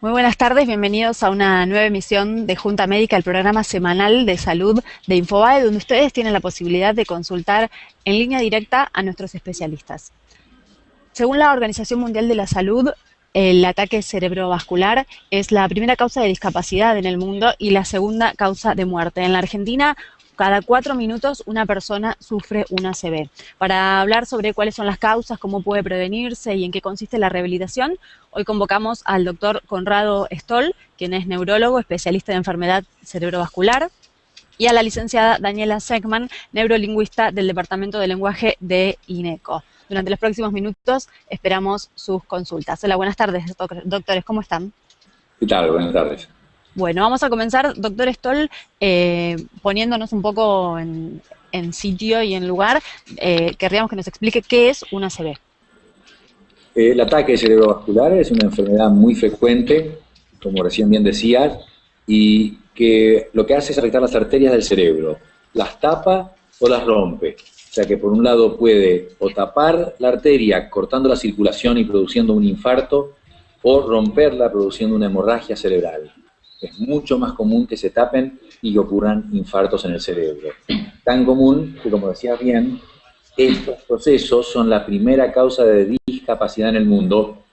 Muy buenas tardes, bienvenidos a una nueva emisión de Junta Médica, el programa semanal de salud de Infobae, donde ustedes tienen la posibilidad de consultar en línea directa a nuestros especialistas. Según la Organización Mundial de la Salud, el ataque cerebrovascular es la primera causa de discapacidad en el mundo y la segunda causa de muerte. En la Argentina, cada 4 minutos una persona sufre un ACV. Para hablar sobre cuáles son las causas, cómo puede prevenirse y en qué consiste la rehabilitación, hoy convocamos al doctor Conrado Stoll, quien es neurólogo, especialista en enfermedad cerebrovascular, y a la licenciada Daniela Segman, neurolingüista del Departamento de Lenguaje de INECO. Durante los próximos minutos esperamos sus consultas. Hola, buenas tardes, doctores, ¿cómo están? ¿Qué tal? Buenas tardes. Bueno, vamos a comenzar, doctor Stoll, poniéndonos un poco en sitio y en lugar. Querríamos que nos explique qué es un ACV. El ataque cerebrovascular es una enfermedad muy frecuente, como recién bien decías, y que lo que hace es afectar las arterias del cerebro. Las tapa o las rompe. O sea que por un lado puede o tapar la arteria cortando la circulación y produciendo un infarto, o romperla produciendo una hemorragia cerebral. Es mucho más común que se tapen y que ocurran infartos en el cerebro. Tan común que, como decías bien, estos procesos son la primera causa de discapacidad en el mundo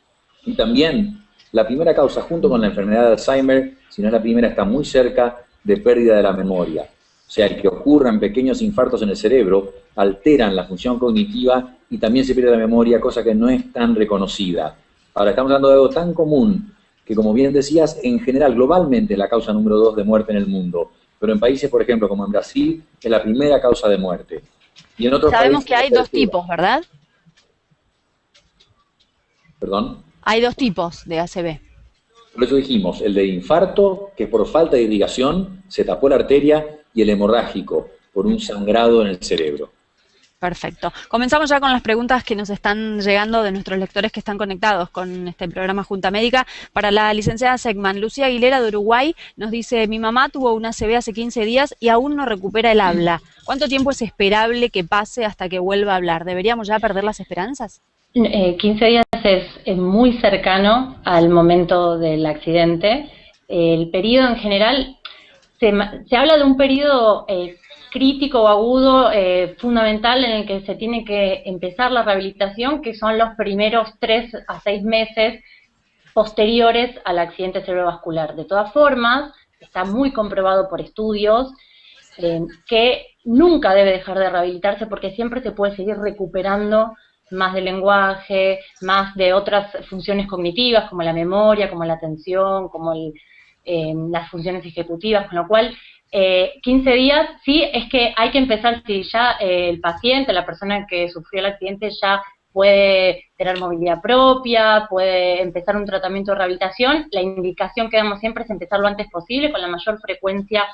y también la primera causa, junto con la enfermedad de Alzheimer, si no es la primera, está muy cerca de pérdida de la memoria. O sea, el que ocurran pequeños infartos en el cerebro alteran la función cognitiva y también se pierde la memoria, cosa que no es tan reconocida. Ahora, estamos hablando de algo tan común que, como bien decías, en general, globalmente es la causa número 2 de muerte en el mundo. Pero en países, por ejemplo, como en Brasil, es la primera causa de muerte. Y en otros Sabemos países, que hay dos tipos, ¿verdad? ¿Perdón? Hay dos tipos de ACV. Por eso dijimos, el de infarto, que por falta de irrigación se tapó la arteria, y el hemorrágico, por un sangrado en el cerebro. Perfecto. Comenzamos ya con las preguntas que nos están llegando de nuestros lectores que están conectados con este programa Junta Médica. Para la licenciada Segman, Lucía Aguilera de Uruguay nos dice: mi mamá tuvo una ACV hace 15 días y aún no recupera el habla. ¿Cuánto tiempo es esperable que pase hasta que vuelva a hablar? ¿Deberíamos ya perder las esperanzas? 15 días es muy cercano al momento del accidente. El periodo en general, se habla de un periodo crítico o agudo, fundamental, en el que se tiene que empezar la rehabilitación, que son los primeros 3 a 6 meses posteriores al accidente cerebrovascular. De todas formas, está muy comprobado por estudios que nunca debe dejar de rehabilitarse, porque siempre se puede seguir recuperando más del lenguaje, más de otras funciones cognitivas, como la memoria, como la atención, como las funciones ejecutivas, con lo cual 15 días, sí, es que hay que empezar, si ya el paciente, la persona que sufrió el accidente ya puede tener movilidad propia, puede empezar un tratamiento de rehabilitación. La indicación que damos siempre es empezar lo antes posible, con la mayor frecuencia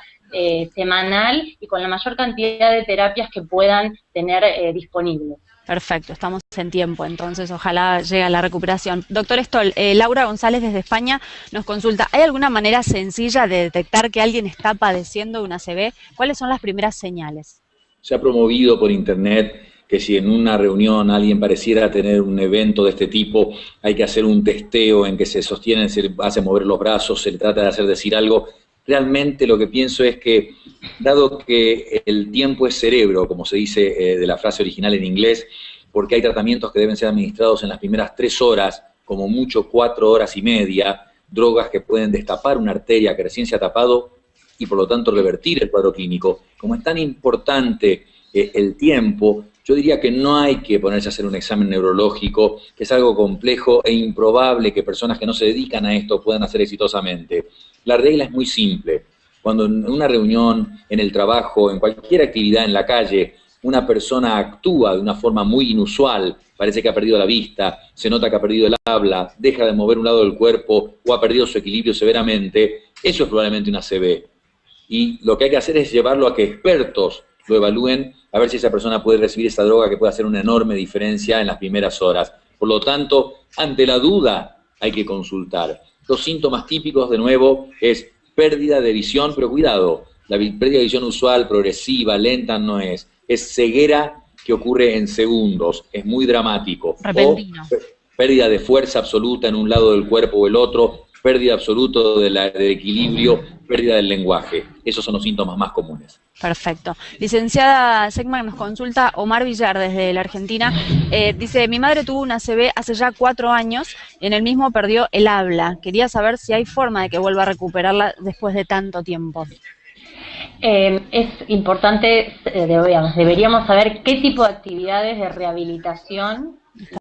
semanal y con la mayor cantidad de terapias que puedan tener disponibles. Perfecto, estamos en tiempo, entonces ojalá llegue a la recuperación. Doctor Stoll, Laura González desde España nos consulta: ¿hay alguna manera sencilla de detectar que alguien está padeciendo una ACV? ¿Cuáles son las primeras señales? Se ha promovido por internet que si en una reunión alguien pareciera tener un evento de este tipo, hay que hacer un testeo en que se sostienen, se hace mover los brazos, se le trata de hacer decir algo. Realmente lo que pienso es que, dado que el tiempo es cerebro, como se dice de la frase original en inglés, porque hay tratamientos que deben ser administrados en las primeras 3 horas, como mucho 4 horas y media, drogas que pueden destapar una arteria que recién se ha tapado y por lo tanto revertir el cuadro clínico. Como es tan importante el tiempo, yo diría que no hay que ponerse a hacer un examen neurológico, que es algo complejo e improbable que personas que no se dedican a esto puedan hacer exitosamente. La regla es muy simple. Cuando en una reunión, en el trabajo, en cualquier actividad en la calle, una persona actúa de una forma muy inusual, parece que ha perdido la vista, se nota que ha perdido el habla, deja de mover un lado del cuerpo o ha perdido su equilibrio severamente, eso es probablemente una ACV. Y lo que hay que hacer es llevarlo a que expertos lo evalúen, a ver si esa persona puede recibir esa droga que puede hacer una enorme diferencia en las primeras horas. Por lo tanto, ante la duda hay que consultar. Los síntomas típicos, de nuevo, es pérdida de visión, pero cuidado, la pérdida de visión usual, progresiva, lenta no es ceguera que ocurre en segundos, es muy dramático. Repentino. O pérdida de fuerza absoluta en un lado del cuerpo o el otro, pérdida absoluta del equilibrio, pérdida del lenguaje. Esos son los síntomas más comunes. Perfecto. Licenciada Segman, nos consulta Omar Villar desde la Argentina. Dice, mi madre tuvo una ACV hace ya 4 años, en el mismo perdió el habla. Quería saber si hay forma de que vuelva a recuperarla después de tanto tiempo. Es importante, deberíamos saber qué tipo de actividades de rehabilitación,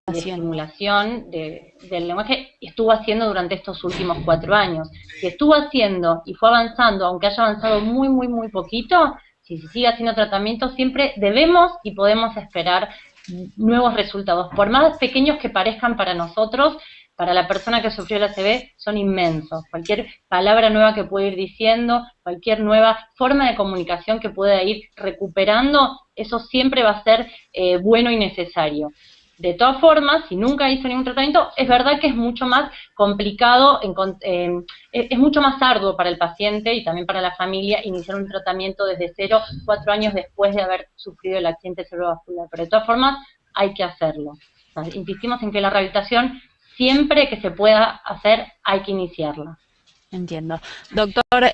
de estimulación del lenguaje estuvo haciendo durante estos últimos 4 años. Si estuvo haciendo y fue avanzando, aunque haya avanzado muy, muy, muy poquito, si se sigue haciendo tratamiento, siempre debemos y podemos esperar nuevos resultados. Por más pequeños que parezcan para nosotros, para la persona que sufrió la ACV son inmensos. Cualquier palabra nueva que pueda ir diciendo, cualquier nueva forma de comunicación que pueda ir recuperando, eso siempre va a ser bueno y necesario. De todas formas, si nunca hizo ningún tratamiento, es verdad que es mucho más complicado, es mucho más arduo para el paciente y también para la familia iniciar un tratamiento desde 0, 4 años después de haber sufrido el accidente cerebrovascular. Pero de todas formas, hay que hacerlo. O sea, insistimos en que la rehabilitación, siempre que se pueda hacer, hay que iniciarla. Entiendo. Doctor,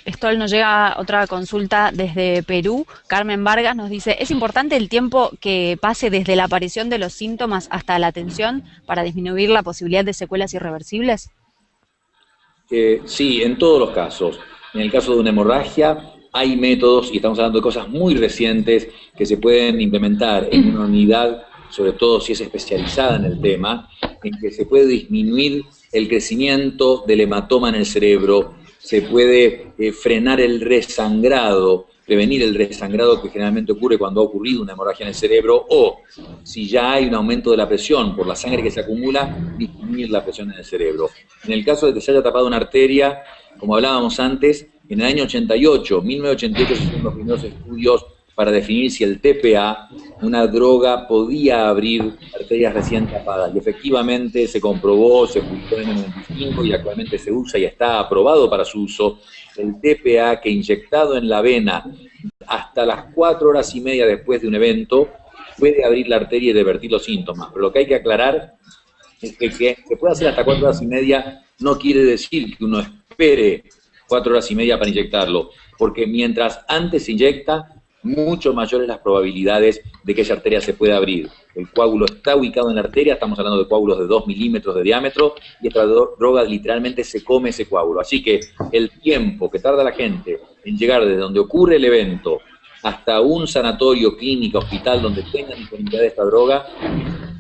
Stoll, nos llega otra consulta desde Perú. Carmen Vargas nos dice, ¿es importante el tiempo que pase desde la aparición de los síntomas hasta la atención para disminuir la posibilidad de secuelas irreversibles? Sí, en todos los casos. En el caso de una hemorragia hay métodos, y estamos hablando de cosas muy recientes, que se pueden implementar en una unidad, sobre todo si es especializada en el tema, en que se puede disminuir el crecimiento del hematoma en el cerebro, se puede frenar el resangrado, prevenir el resangrado que generalmente ocurre cuando ha ocurrido una hemorragia en el cerebro, o si ya hay un aumento de la presión por la sangre que se acumula, disminuir la presión en el cerebro. En el caso de que se haya tapado una arteria, como hablábamos antes, en el año 1988 se hicieron los primeros estudios para definir si el TPA, una droga, podía abrir arterias recién tapadas. Y efectivamente se comprobó, se publicó en el 95 y actualmente se usa y está aprobado para su uso, el TPA que inyectado en la vena hasta las 4 horas y media después de un evento puede abrir la arteria y revertir los síntomas. Pero lo que hay que aclarar es que se puede hacer hasta 4 horas y media no quiere decir que uno espere 4 horas y media para inyectarlo, porque mientras antes se inyecta, mucho mayores las probabilidades de que esa arteria se pueda abrir. El coágulo está ubicado en la arteria, estamos hablando de coágulos de 2 milímetros de diámetro, y esta droga literalmente se come ese coágulo. Así que el tiempo que tarda la gente en llegar desde donde ocurre el evento hasta un sanatorio, clínica, hospital, donde tengan disponibilidad de esta droga,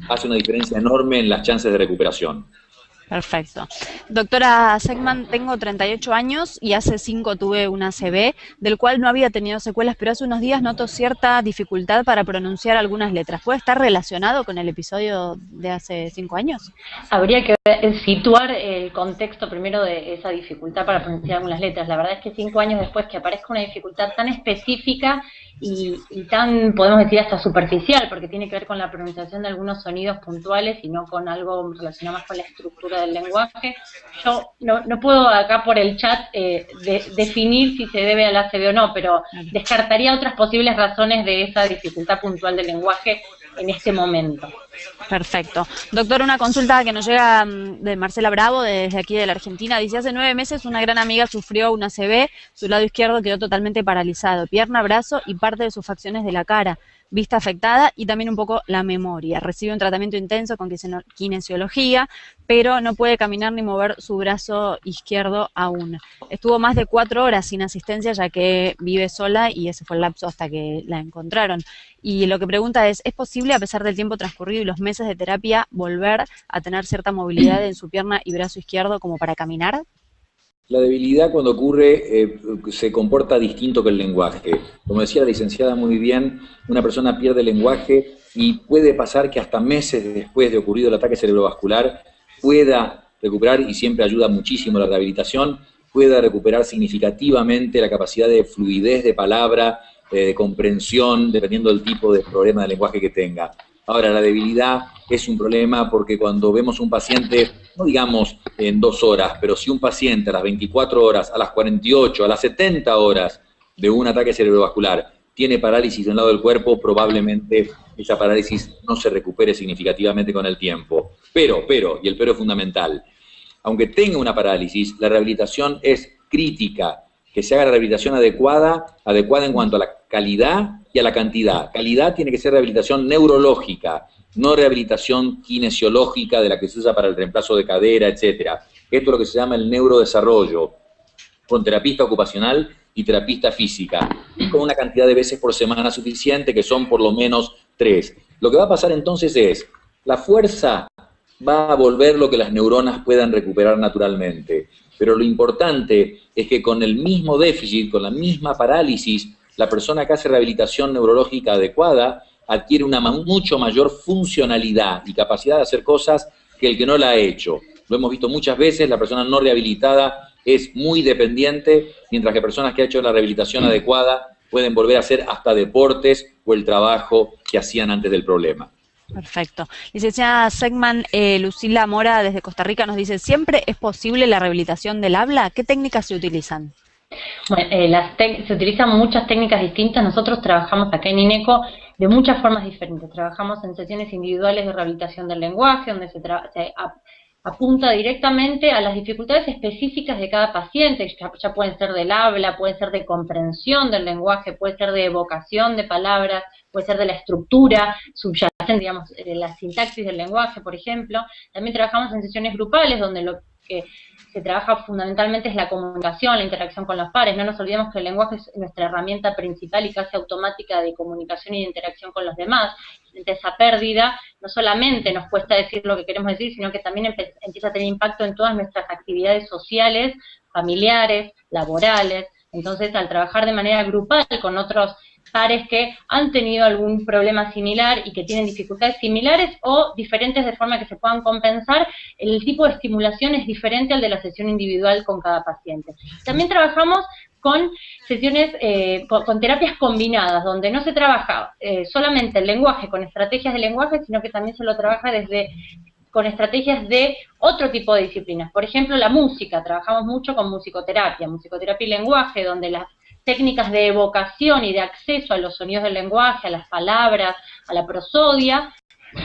hace una diferencia enorme en las chances de recuperación. Perfecto. Doctora Segman, tengo 38 años y hace 5 tuve una ACV, del cual no había tenido secuelas, pero hace unos días noto cierta dificultad para pronunciar algunas letras. ¿Puede estar relacionado con el episodio de hace 5 años? Habría que situar el contexto primero de esa dificultad para pronunciar algunas letras. La verdad es que 5 años después que aparezca una dificultad tan específica y tan, podemos decir, hasta superficial, porque tiene que ver con la pronunciación de algunos sonidos puntuales y no con algo relacionado más con la estructura del lenguaje. Yo no puedo acá por el chat definir si se debe al ACV o no, pero descartaría otras posibles razones de esa dificultad puntual del lenguaje en este momento. Perfecto. Doctor, una consulta que nos llega de Marcela Bravo, desde aquí de la Argentina. Dice, hace 9 meses una gran amiga sufrió una ACV, su lado izquierdo quedó totalmente paralizado, pierna, brazo y parte de sus facciones de la cara, vista afectada y también un poco la memoria. Recibe un tratamiento intenso con kinesiología, pero no puede caminar ni mover su brazo izquierdo aún. Estuvo más de 4 horas sin asistencia, ya que vive sola y ese fue el lapso hasta que la encontraron. Y lo que pregunta es posible, a pesar del tiempo transcurrido y los meses de terapia, volver a tener cierta movilidad en su pierna y brazo izquierdo como para caminar? La debilidad cuando ocurre se comporta distinto que el lenguaje. Como decía la licenciada muy bien, una persona pierde el lenguaje y puede pasar que hasta meses después de ocurrido el ataque cerebrovascular pueda recuperar, y siempre ayuda muchísimo la rehabilitación, pueda recuperar significativamente la capacidad de fluidez de palabra, de comprensión, dependiendo del tipo de problema de lenguaje que tenga. Ahora, la debilidad es un problema porque cuando vemos un paciente, no digamos en 2 horas, pero si un paciente a las 24 horas, a las 48, a las 70 horas de un ataque cerebrovascular tiene parálisis de un lado del cuerpo, probablemente esa parálisis no se recupere significativamente con el tiempo. Pero, y el pero es fundamental, aunque tenga una parálisis, la rehabilitación es crítica, que se haga la rehabilitación adecuada en cuanto a la calidad y a la cantidad. Calidad tiene que ser rehabilitación neurológica, no rehabilitación kinesiológica de la que se usa para el reemplazo de cadera, etcétera. Esto es lo que se llama el neurodesarrollo, con terapista ocupacional y terapista física, y con una cantidad de veces por semana suficiente, que son por lo menos 3. Lo que va a pasar entonces es, la fuerza va a volver lo que las neuronas puedan recuperar naturalmente, pero lo importante es que con el mismo déficit, con la misma parálisis, la persona que hace rehabilitación neurológica adecuada adquiere una mucho mayor funcionalidad y capacidad de hacer cosas que el que no la ha hecho. Lo hemos visto muchas veces, la persona no rehabilitada es muy dependiente, mientras que personas que han hecho la rehabilitación adecuada pueden volver a hacer hasta deportes o el trabajo que hacían antes del problema. Perfecto. Licenciada Segman, Lucila Mora desde Costa Rica nos dice, ¿siempre es posible la rehabilitación del habla? ¿Qué técnicas se utilizan? Bueno, se utilizan muchas técnicas distintas. Nosotros trabajamos acá en INECO de muchas formas diferentes. Trabajamos en sesiones individuales de rehabilitación del lenguaje, donde se apunta directamente a las dificultades específicas de cada paciente, ya pueden ser del habla, pueden ser de comprensión del lenguaje, puede ser de evocación de palabras, puede ser de la estructura subyacente, digamos, de la sintaxis del lenguaje, por ejemplo. También trabajamos en sesiones grupales, donde lo que se trabaja fundamentalmente es la comunicación, la interacción con los pares. No nos olvidemos que el lenguaje es nuestra herramienta principal y casi automática de comunicación y de interacción con los demás. Ante esa pérdida, no solamente nos cuesta decir lo que queremos decir, sino que también empieza a tener impacto en todas nuestras actividades sociales, familiares, laborales. Entonces, al trabajar de manera grupal con otros pares que han tenido algún problema similar y que tienen dificultades similares o diferentes de forma que se puedan compensar, el tipo de estimulación es diferente al de la sesión individual con cada paciente. También trabajamos con sesiones, con terapias combinadas, donde no se trabaja solamente el lenguaje con estrategias de lenguaje, sino que también se lo trabaja con estrategias de otro tipo de disciplinas. Por ejemplo, la música, trabajamos mucho con musicoterapia y lenguaje, donde las técnicas de evocación y de acceso a los sonidos del lenguaje, a las palabras, a la prosodia,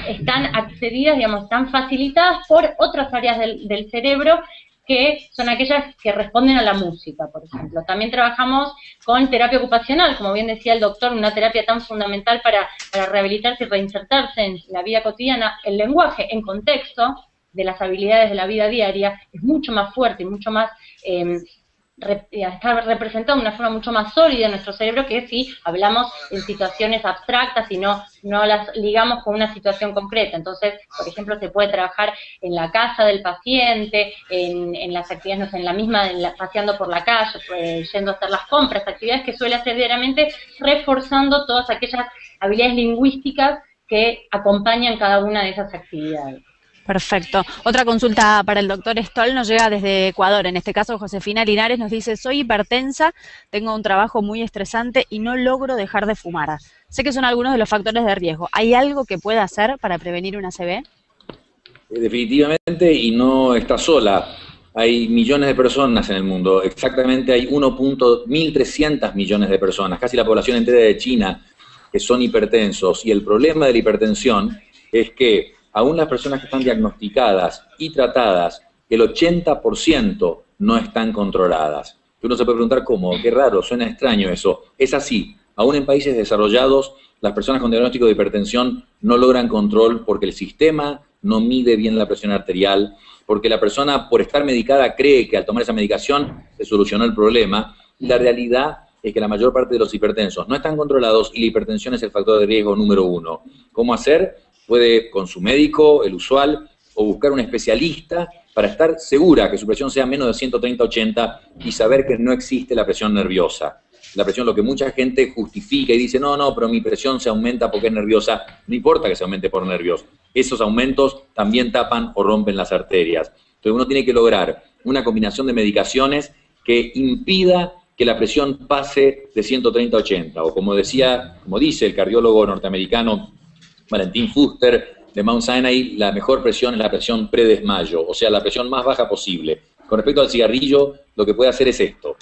están accedidas, digamos, están facilitadas por otras áreas del cerebro que son aquellas que responden a la música, por ejemplo. También trabajamos con terapia ocupacional, como bien decía el doctor, una terapia tan fundamental para rehabilitarse y reinsertarse en la vida cotidiana. El lenguaje en contexto de las habilidades de la vida diaria es mucho más fuerte y mucho más está representado de una forma mucho más sólida en nuestro cerebro que si hablamos en situaciones abstractas y no las ligamos con una situación concreta. Entonces, por ejemplo, se puede trabajar en la casa del paciente, en las actividades, no sé, paseando por la calle, yendo a hacer las compras, actividades que suele hacer diariamente, reforzando todas aquellas habilidades lingüísticas que acompañan cada una de esas actividades. Perfecto. Otra consulta para el doctor Stoll nos llega desde Ecuador. En este caso, Josefina Linares nos dice, soy hipertensa, tengo un trabajo muy estresante y no logro dejar de fumar. Sé que son algunos de los factores de riesgo. ¿Hay algo que pueda hacer para prevenir una ACV? Definitivamente, y no está sola. Hay millones de personas en el mundo. Exactamente hay 1.1300 millones de personas, casi la población entera de China, que son hipertensos. Y el problema de la hipertensión es que aún las personas que están diagnosticadas y tratadas, el 80% no están controladas. Uno se puede preguntar cómo, qué raro, suena extraño eso. Es así, aún en países desarrollados, las personas con diagnóstico de hipertensión no logran control porque el sistema no mide bien la presión arterial, porque la persona por estar medicada cree que al tomar esa medicación se solucionó el problema, y la realidad es que la mayor parte de los hipertensos no están controlados y la hipertensión es el factor de riesgo número 1. ¿Cómo hacer? Puede con su médico, el usual, o buscar un especialista para estar segura que su presión sea menos de 130/80 y saber que no existe la presión nerviosa. La presión, lo que mucha gente justifica y dice, no, pero mi presión se aumenta porque es nerviosa. No importa que se aumente por nervios. Esos aumentos también tapan o rompen las arterias. Entonces uno tiene que lograr una combinación de medicaciones que impida que la presión pase de 130/80. O como dice el cardiólogo norteamericano Valentín Fuster, de Mount Sinai, la mejor presión es la presión predesmayo, o sea, la presión más baja posible. Con respecto al cigarrillo, lo que puede hacer es esto.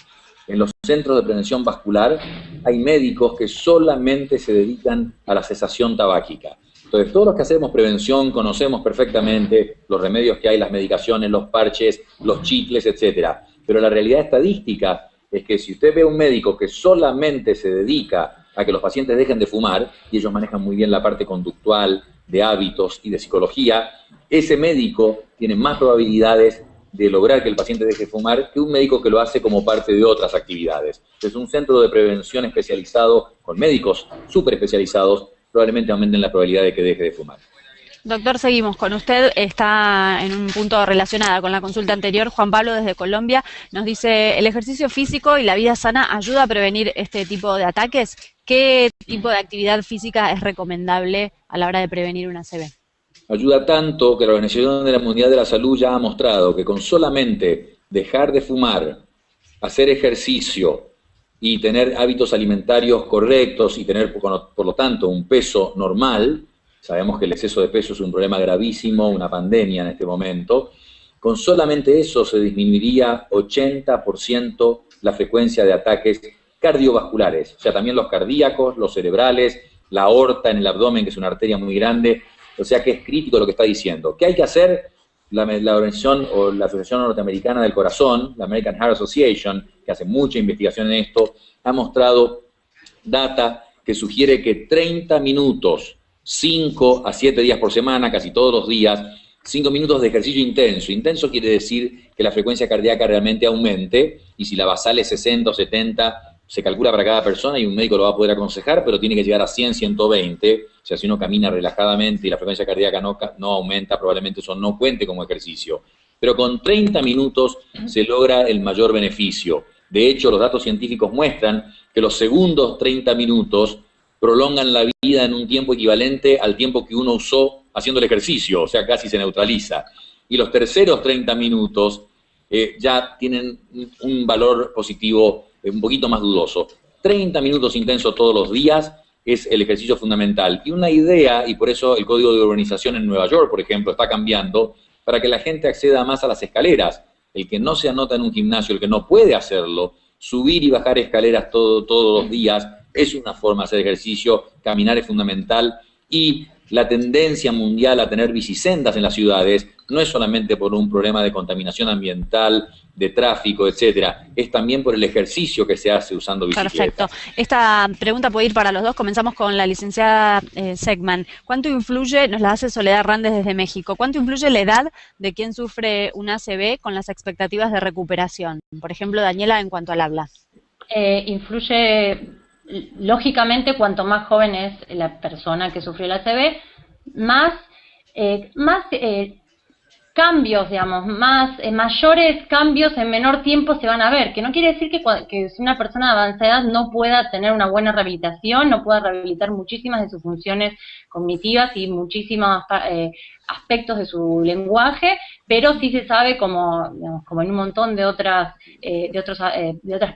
En los centros de prevención vascular hay médicos que solamente se dedican a la cesación tabáquica. Entonces, todos los que hacemos prevención conocemos perfectamente los remedios que hay, las medicaciones, los parches, los chicles, etcétera. Pero la realidad estadística es que si usted ve a un médico que solamente se dedica a que los pacientes dejen de fumar, y ellos manejan muy bien la parte conductual, de hábitos y de psicología, ese médico tiene más probabilidades de lograr que el paciente deje de fumar que un médico que lo hace como parte de otras actividades. Entonces, un centro de prevención especializado, con médicos súper especializados, probablemente aumenten la probabilidad de que deje de fumar. Doctor, seguimos con usted. Está en un punto relacionado con la consulta anterior. Juan Pablo, desde Colombia, nos dice: ¿el ejercicio físico y la vida sana ayuda a prevenir este tipo de ataques? ¿Qué tipo de actividad física es recomendable a la hora de prevenir una ACV? Ayuda tanto que la Organización Mundial de la Salud ya ha mostrado que con solamente dejar de fumar, hacer ejercicio y tener hábitos alimentarios correctos y tener, por lo tanto, un peso normal, sabemos que el exceso de peso es un problema gravísimo, una pandemia en este momento, con solamente eso se disminuiría 80% la frecuencia de ataques cardiovasculares, o sea, también los cardíacos, los cerebrales, la aorta en el abdomen, que es una arteria muy grande, o sea que es crítico lo que está diciendo. ¿Qué hay que hacer? La organización o la Asociación Norteamericana del Corazón, la American Heart Association, que hace mucha investigación en esto, ha mostrado data que sugiere que 30 minutos, 5 a 7 días por semana, casi todos los días, 5 minutos de ejercicio intenso. Intenso quiere decir que la frecuencia cardíaca realmente aumente, y si la basal es 60 o 70, se calcula para cada persona y un médico lo va a poder aconsejar, pero tiene que llegar a 100, 120. O sea, si uno camina relajadamente y la frecuencia cardíaca no aumenta, probablemente eso no cuente como ejercicio. Pero con 30 minutos se logra el mayor beneficio. De hecho, los datos científicos muestran que los segundos 30 minutos prolongan la vida en un tiempo equivalente al tiempo que uno usó haciendo el ejercicio, o sea, casi se neutraliza. Y los terceros 30 minutos ya tienen un valor positivo un poquito más dudoso. 30 minutos intensos todos los días es el ejercicio fundamental. Y una idea, y por eso el código de urbanización en Nueva York, por ejemplo, está cambiando, para que la gente acceda más a las escaleras. El que no se anota en un gimnasio, el que no puede hacerlo, subir y bajar escaleras todos los días, es una forma de hacer ejercicio, caminar es fundamental, y la tendencia mundial a tener bicisendas en las ciudades no es solamente por un problema de contaminación ambiental, de tráfico, etcétera, es también por el ejercicio que se hace usando bicicletas. Perfecto. Esta pregunta puede ir para los dos. Comenzamos con la licenciada Segman. ¿Cuánto influye, nos la hace Soledad Randes desde México, cuánto influye la edad de quien sufre un ACV con las expectativas de recuperación? Por ejemplo, Daniela, en cuanto al habla. Influye, lógicamente, cuanto más joven es la persona que sufrió el ACV, más cambios, digamos, mayores cambios en menor tiempo se van a ver, que no quiere decir que si una persona de avanzada edad no pueda tener una buena rehabilitación, no pueda rehabilitar muchísimas de sus funciones cognitivas y muchísimos aspectos de su lenguaje, pero sí se sabe, como en un montón de otras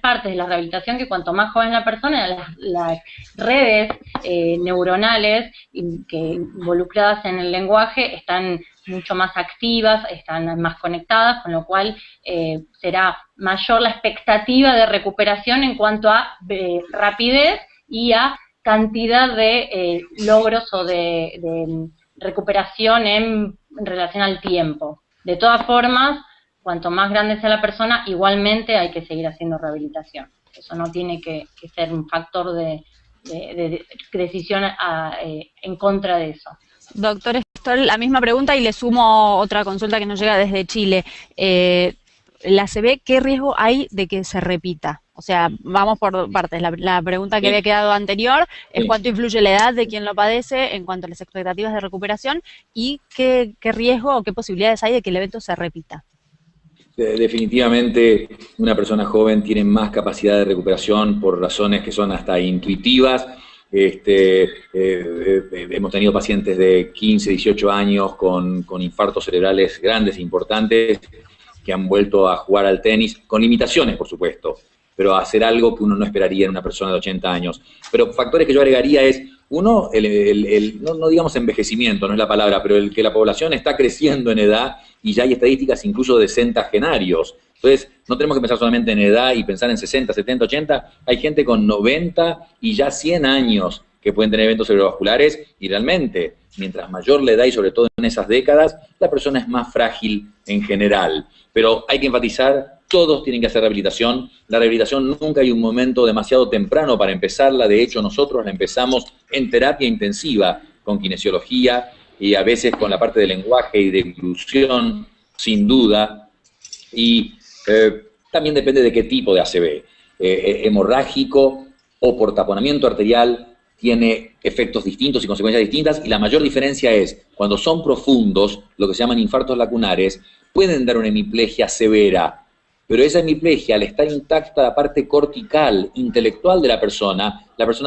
partes de la rehabilitación, que cuanto más joven la persona, las redes neuronales que involucradas en el lenguaje están mucho más activas, están más conectadas, con lo cual será mayor la expectativa de recuperación en cuanto a rapidez y a cantidad de logros o de recuperación en relación al tiempo. De todas formas, cuanto más grande sea la persona, igualmente hay que seguir haciendo rehabilitación. Eso no tiene que ser un factor de decisión en contra de eso. Doctor Stoll, la misma pregunta, y le sumo otra consulta que nos llega desde Chile. La ACV, ¿qué riesgo hay de que se repita? O sea, vamos por partes. La pregunta que había quedado anterior es cuánto influye la edad de quien lo padece en cuanto a las expectativas de recuperación y qué riesgo o qué posibilidades hay de que el evento se repita. Definitivamente una persona joven tiene más capacidad de recuperación por razones que son hasta intuitivas. Hemos tenido pacientes de 15, 18 años con infartos cerebrales grandes e importantes que han vuelto a jugar al tenis, con limitaciones, por supuesto, pero a hacer algo que uno no esperaría en una persona de 80 años. Pero factores que yo agregaría es, uno, no digamos envejecimiento, no es la palabra, pero el que la población está creciendo en edad y ya hay estadísticas incluso de centagenarios. Entonces, no tenemos que pensar solamente en edad y pensar en 60, 70, 80. Hay gente con 90 y ya 100 años que pueden tener eventos cerebrovasculares y realmente mientras mayor la edad y sobre todo en esas décadas, la persona es más frágil en general. Pero hay que enfatizar, todos tienen que hacer rehabilitación. La rehabilitación nunca hay un momento demasiado temprano para empezarla. De hecho, nosotros la empezamos en terapia intensiva, con kinesiología y a veces con la parte de lenguaje y de inclusión, sin duda. Y también depende de qué tipo de ACV. Hemorrágico o por taponamiento arterial tiene efectos distintos y consecuencias distintas, y la mayor diferencia es, cuando son profundos, lo que se llaman infartos lacunares, pueden dar una hemiplegia severa, pero esa hemiplegia, al estar intacta la parte cortical, intelectual de la persona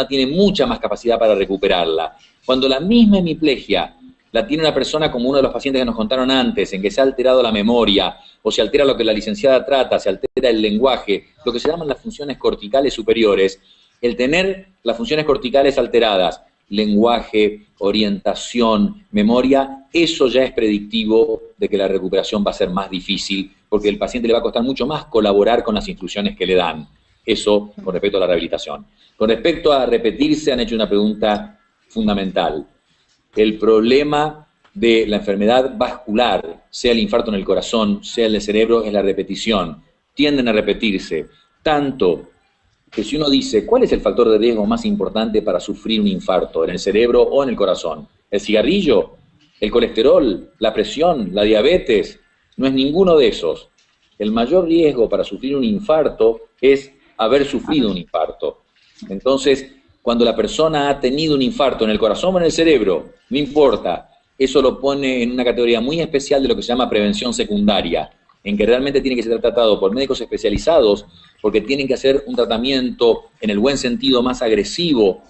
tiene mucha más capacidad para recuperarla. Cuando la misma hemiplegia la tiene una persona como uno de los pacientes que nos contaron antes, en que se ha alterado la memoria, o se altera lo que la licenciada trata, se altera el lenguaje, lo que se llaman las funciones corticales superiores, el tener las funciones corticales alteradas, lenguaje, orientación, memoria, eso ya es predictivo de que la recuperación va a ser más difícil, porque al paciente le va a costar mucho más colaborar con las instrucciones que le dan. Eso con respecto a la rehabilitación. Con respecto a repetirse, han hecho una pregunta fundamental. El problema de la enfermedad vascular, sea el infarto en el corazón, sea el de cerebro, es la repetición. Tienden a repetirse, tanto que si uno dice, ¿cuál es el factor de riesgo más importante para sufrir un infarto, en el cerebro o en el corazón? ¿El cigarrillo? ¿El colesterol? ¿La presión? ¿La diabetes? No es ninguno de esos. El mayor riesgo para sufrir un infarto es haber sufrido un infarto. Entonces, cuando la persona ha tenido un infarto en el corazón o en el cerebro, no importa, eso lo pone en una categoría muy especial de lo que se llama prevención secundaria, en que realmente tiene que ser tratado por médicos especializados, porque tienen que hacer un tratamiento en el buen sentido más agresivo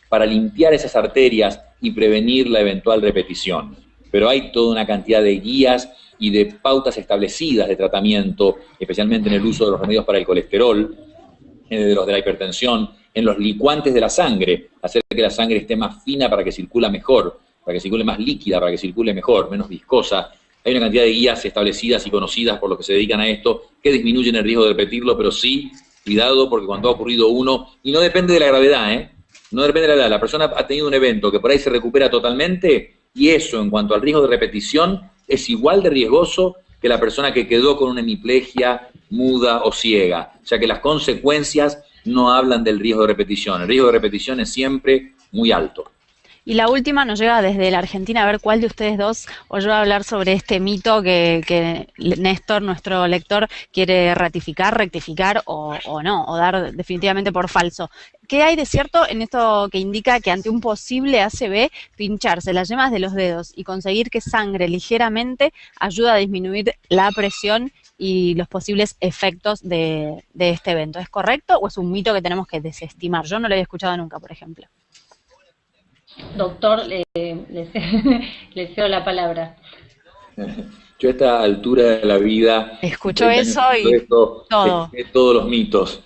para limpiar esas arterias y prevenir la eventual repetición. Pero hay toda una cantidad de guías y de pautas establecidas de tratamiento, especialmente en el uso de los remedios para el colesterol, de los de la hipertensión, en los licuantes de la sangre, hacer que la sangre esté más fina para que circule mejor, para que circule más líquida, para que circule mejor, menos viscosa. Hay una cantidad de guías establecidas y conocidas por los que se dedican a esto, que disminuyen el riesgo de repetirlo, pero sí, cuidado, porque cuando ha ocurrido uno, y no depende de la gravedad, no depende de la gravedad, la persona ha tenido un evento que por ahí se recupera totalmente, y eso, en cuanto al riesgo de repetición, es igual de riesgoso que la persona que quedó con una hemiplegia muda o ciega, ya que las consecuencias no hablan del riesgo de repetición. El riesgo de repetición es siempre muy alto. Y la última nos llega desde la Argentina, a ver cuál de ustedes dos oyó hablar sobre este mito que Néstor, nuestro lector, quiere ratificar, rectificar o no, o dar definitivamente por falso. ¿Qué hay de cierto en esto que indica que ante un posible ACV, pincharse las yemas de los dedos y conseguir que sangre ligeramente ayuda a disminuir la presión y los posibles efectos de este evento? ¿Es correcto o es un mito que tenemos que desestimar? Yo no lo había escuchado nunca, por ejemplo. Doctor, le cedo la palabra. Yo a esta altura de la vida... Escucho eso y todo. Todos los mitos.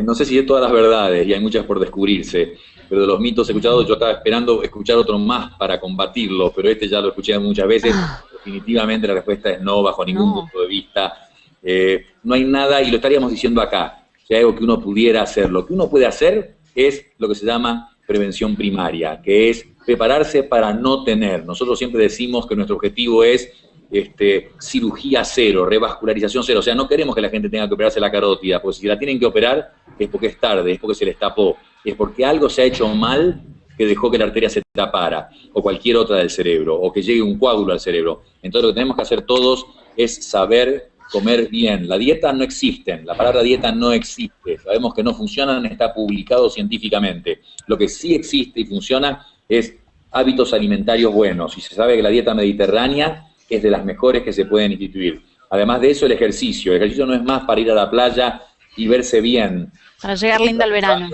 No sé si es todas las verdades, y hay muchas por descubrirse, pero de los mitos he escuchado, yo estaba esperando escuchar otro más para combatirlo, pero este ya lo escuché muchas veces. Definitivamente la respuesta es no, bajo ningún punto de vista. No hay nada, y lo estaríamos diciendo acá, si hay algo que uno pudiera hacer. Lo que uno puede hacer es lo que se llama prevención primaria, que es prepararse para no tener. Nosotros siempre decimos que nuestro objetivo es cirugía cero, revascularización cero. O sea, no queremos que la gente tenga que operarse la carótida, porque si la tienen que operar es porque es tarde, es porque se les tapó, es porque algo se ha hecho mal que dejó que la arteria se tapara, o cualquier otra del cerebro, o que llegue un coágulo al cerebro. Entonces lo que tenemos que hacer todos es saber comer bien. La dieta no existe, la palabra dieta no existe, sabemos que no funcionan, está publicado científicamente. Lo que sí existe y funciona es hábitos alimentarios buenos, y se sabe que la dieta mediterránea es de las mejores que se pueden instituir. Además de eso, el ejercicio no es más para ir a la playa y verse bien. Para llegar linda al verano.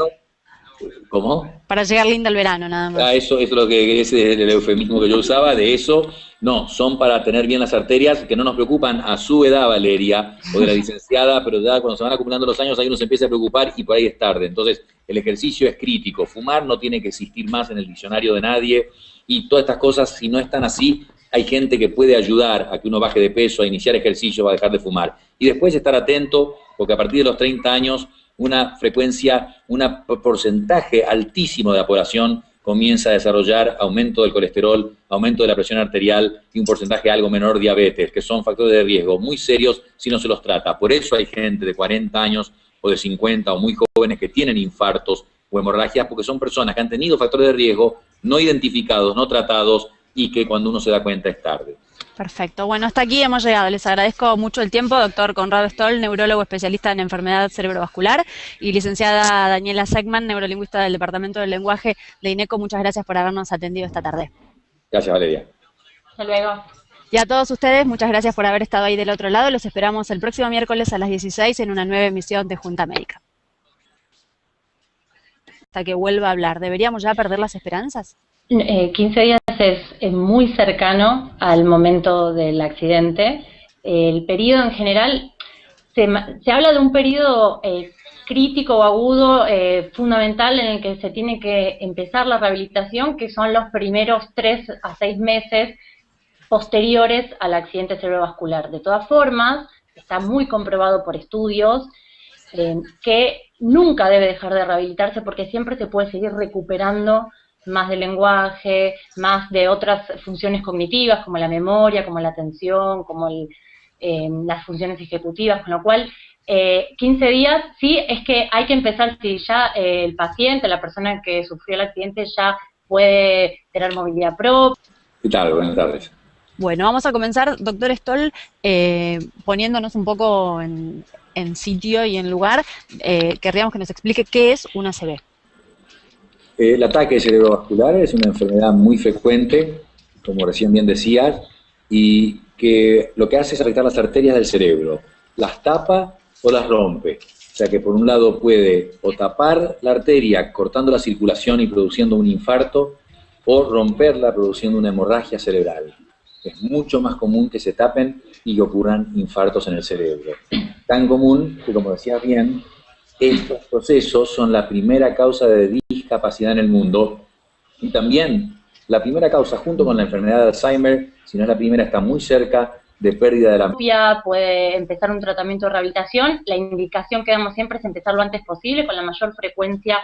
¿Cómo? Para llegar linda al verano, nada más. Eso es lo que es el eufemismo que yo usaba, de eso. No, son para tener bien las arterias, que no nos preocupan a su edad, Valeria, o de la licenciada, pero ya cuando se van acumulando los años, ahí uno se empieza a preocupar y por ahí es tarde. Entonces, el ejercicio es crítico. Fumar no tiene que existir más en el diccionario de nadie, y todas estas cosas, si no están así, hay gente que puede ayudar a que uno baje de peso, a iniciar ejercicio, a dejar de fumar. Y después estar atento, porque a partir de los 30 años, una frecuencia, un porcentaje altísimo de la población comienza a desarrollar aumento del colesterol, aumento de la presión arterial y un porcentaje algo menor diabetes, que son factores de riesgo muy serios si no se los trata. Por eso hay gente de 40 años o de 50 o muy jóvenes que tienen infartos o hemorragias, porque son personas que han tenido factores de riesgo no identificados, no tratados, y que cuando uno se da cuenta es tarde. Perfecto. Bueno, hasta aquí hemos llegado. Les agradezco mucho el tiempo, doctor Conrado Stoll, neurólogo especialista en enfermedad cerebrovascular, y licenciada Daniela Segman, neurolingüista del Departamento del Lenguaje de INECO. Muchas gracias por habernos atendido esta tarde. Gracias, Valeria. Hasta luego. Y a todos ustedes, muchas gracias por haber estado ahí del otro lado. Los esperamos el próximo miércoles a las 16 en una nueva emisión de Junta Médica. Hasta que vuelva a hablar. ¿Deberíamos ya perder las esperanzas? 15 días es muy cercano al momento del accidente. El periodo en general, se habla de un periodo crítico o agudo fundamental en el que se tiene que empezar la rehabilitación, que son los primeros 3 a 6 meses posteriores al accidente cerebrovascular. De todas formas, está muy comprobado por estudios que nunca debe dejar de rehabilitarse porque siempre se puede seguir recuperando más del lenguaje, más de otras funciones cognitivas como la memoria, como la atención, como las funciones ejecutivas, con lo cual 15 días sí es que hay que empezar si ya el paciente, la persona que sufrió el accidente ya puede tener movilidad propia. ¿Qué tal? Buenas tardes. Bueno, vamos a comenzar, doctor Stoll, poniéndonos un poco en sitio y en lugar. Querríamos que nos explique qué es un ACV. El ataque cerebrovascular es una enfermedad muy frecuente, como recién bien decías, y que lo que hace es afectar las arterias del cerebro. Las tapa o las rompe. O sea que por un lado puede o tapar la arteria cortando la circulación y produciendo un infarto, o romperla produciendo una hemorragia cerebral. Es mucho más común que se tapen y que ocurran infartos en el cerebro. Tan común que, como decías bien, estos procesos son la primera causa de discapacidad en el mundo y también la primera causa, junto con la enfermedad de Alzheimer, si no es la primera, está muy cerca de pérdida de la memoria. Puede empezar un tratamiento de rehabilitación. La indicación que damos siempre es empezar lo antes posible, con la mayor frecuencia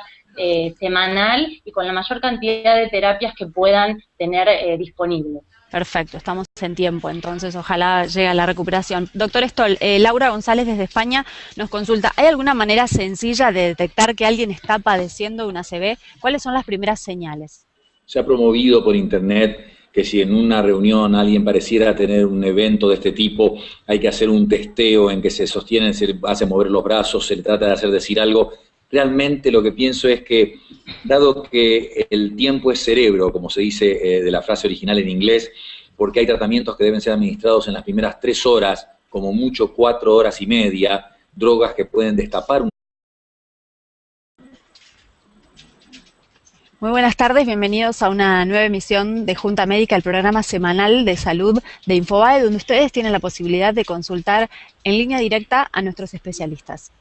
semanal y con la mayor cantidad de terapias que puedan tener disponibles. Perfecto, estamos en tiempo, entonces ojalá llegue a la recuperación. Doctor Stoll, Laura González desde España nos consulta, ¿hay alguna manera sencilla de detectar que alguien está padeciendo un ACV? ¿Cuáles son las primeras señales? Se ha promovido por internet que si en una reunión alguien pareciera tener un evento de este tipo, hay que hacer un testeo en que se sostiene, se hace mover los brazos, se le trata de hacer decir algo. Realmente lo que pienso es que, dado que el tiempo es cerebro, como se dice de la frase original en inglés, porque hay tratamientos que deben ser administrados en las primeras 3 horas, como mucho 4 horas y media, drogas que pueden destapar un... Muy buenas tardes, bienvenidos a una nueva emisión de Junta Médica, el programa semanal de salud de Infobae, donde ustedes tienen la posibilidad de consultar en línea directa a nuestros especialistas.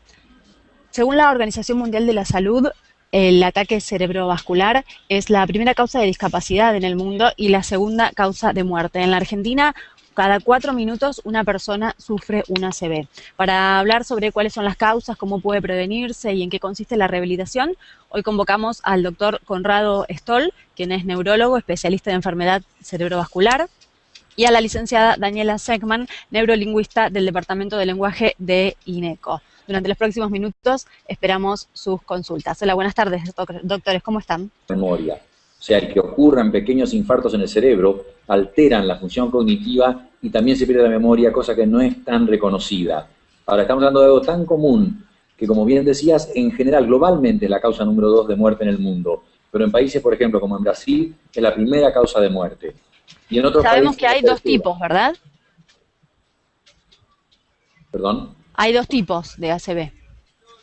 Según la Organización Mundial de la Salud, el ataque cerebrovascular es la primera causa de discapacidad en el mundo y la segunda causa de muerte. En la Argentina, cada 4 minutos una persona sufre un ACV. Para hablar sobre cuáles son las causas, cómo puede prevenirse y en qué consiste la rehabilitación, hoy convocamos al doctor Conrado Stoll, quien es neurólogo, especialista en enfermedad cerebrovascular, y a la licenciada Daniela Segman, neurolingüista del Departamento de Lenguaje de INECO. Durante los próximos minutos esperamos sus consultas. Hola, buenas tardes, doctores, ¿cómo están? Memoria. O sea, el que ocurran pequeños infartos en el cerebro alteran la función cognitiva y también se pierde la memoria, cosa que no es tan reconocida. Ahora, estamos hablando de algo tan común que, como bien decías, en general, globalmente es la causa número 2 de muerte en el mundo. Pero en países, por ejemplo, como en Brasil, es la primera causa de muerte. Y en otros Sabemos países, que hay 2 tipos, ¿verdad? ¿Perdón? Hay 2 tipos de ACV.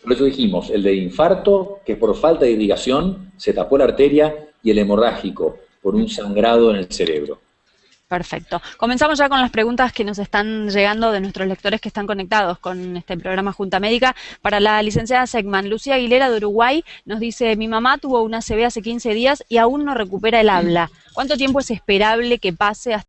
Por eso dijimos, el de infarto, que por falta de irrigación se tapó la arteria, y el hemorrágico, por un sangrado en el cerebro. Perfecto. Comenzamos ya con las preguntas que nos están llegando de nuestros lectores que están conectados con este programa Junta Médica. Para la licenciada Segman, Lucía Aguilera de Uruguay nos dice, mi mamá tuvo una ACV hace 15 días y aún no recupera el habla. ¿Cuánto tiempo es esperable que pase hasta